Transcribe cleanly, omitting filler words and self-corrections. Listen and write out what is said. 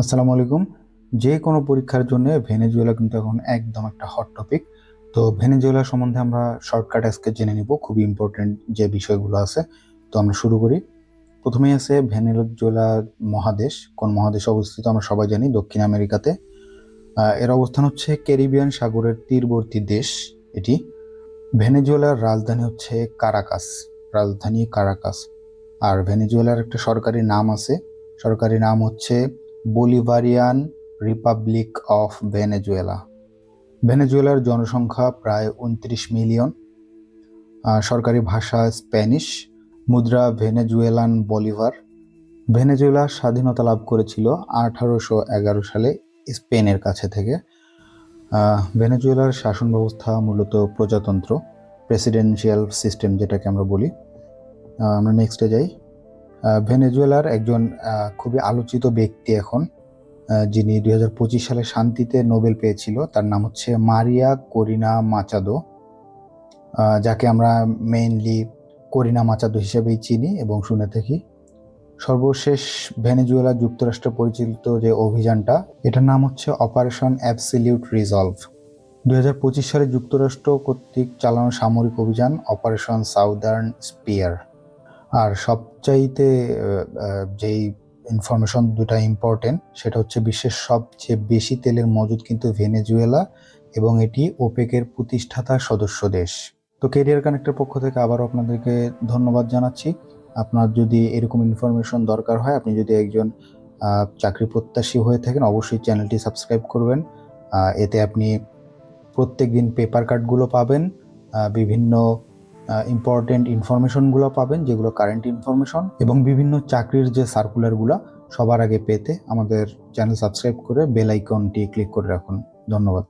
আসসালামু আলাইকুম। যে কোনো পরীক্ষার জন্য ভেনেজুয়েলা কিন্তু এখন একদম একটা হট টপিক। তো ভেনেজুয়েলা সম্বন্ধে আমরা শর্টকাট আজকে জেনে নিব, খুবই ইম্পর্টেন্ট যে বিষয়গুলো আছে। তো আমরা শুরু করি। প্রথমেই আছে ভেনেজুয়েলা মহাদেশ। কোন মহাদেশে অবস্থিত আমরা সবাই জানি, দক্ষিণ আমেরিকাতে। এর অবস্থান হচ্ছে ক্যারিবিয়ান সাগরের তীরবর্তী দেশ এটি। ভেনেজুয়েলার রাজধানী হচ্ছে কারাকাস। রাজধানী কারাকাস। আর ভেনেজুয়েলার একটা সরকারি নাম আছে। সরকারি নাম হচ্ছে বলিভারিয়ান রিপাবলিক অফ ভেনেজুয়েলা। ভেনেজুয়েলার জনসংখ্যা প্রায় 29 মিলিয়ন। সরকারি ভাষা স্প্যানিশ। মুদ্রা ভেনেজুয়েলান বলিভার। ভেনেজুয়েলা স্বাধীনতা লাভ করেছিল 1811 সালে স্পেনের কাছে থেকে। ভেনেজুয়েলার শাসন ব্যবস্থা মূলত প্রজাতন্ত্র, প্রেসিডেন্সিয়াল সিস্টেম যেটাকে আমরা বলি। আমরা নেক্সটে যাই। ভেনেজুয়েলার একজন খুবই আলোচিত ব্যক্তি এখন, যিনি 2025 সালে শান্তিতে নোবেল পেয়েছিল, তার নাম হচ্ছে মারিয়া করিনা মাচাদো, যাকে আমরা মেইনলি করিনা মাচাদো হিসেবেই চিনি এবং শুনে থাকি। সর্বশেষ ভেনেজুয়েলা যুক্তরাষ্ট্র পরিচালিত যে অভিযানটা, এটার নাম হচ্ছে অপারেশন অ্যাবসলিউট রিজলভ। 2025 সালে যুক্তরাষ্ট্র কর্তৃক চালানো সামরিক অভিযান অপারেশন সাউদার্ন স্পিয়ার। আর সবচাইতে যেই ইনফরমেশন দুটা ইম্পর্টেন্ট, সেটা হচ্ছে বিশ্বের সবচেয়ে বেশি তেলের মজুদ কিন্তু ভেনেজুয়েলা, এবং এটি ওপেকের প্রতিষ্ঠাতা সদস্য দেশ। তো কেরিয়ার কানেক্টের পক্ষ থেকে আবারও আপনাদেরকে ধন্যবাদ জানাচ্ছি। আপনার যদি এরকম ইনফরমেশন দরকার হয়, আপনি যদি একজন চাকরি প্রত্যাশী হয়ে থাকেন, অবশ্যই চ্যানেলটি সাবস্ক্রাইব করবেন। এতে আপনি প্রত্যেক দিন পেপার কাটগুলো পাবেন, বিভিন্ন ইম্পর্টেন্ট ইনফরমেশনগুলো পাবেন যেগুলো কারেন্ট ইনফরমেশন, এবং বিভিন্ন চাকরির যে সার্কুলারগুলো সবার আগে পেতে আমাদের চ্যানেল সাবস্ক্রাইব করে বেল আইকনটি ক্লিক করে রাখুন। ধন্যবাদ।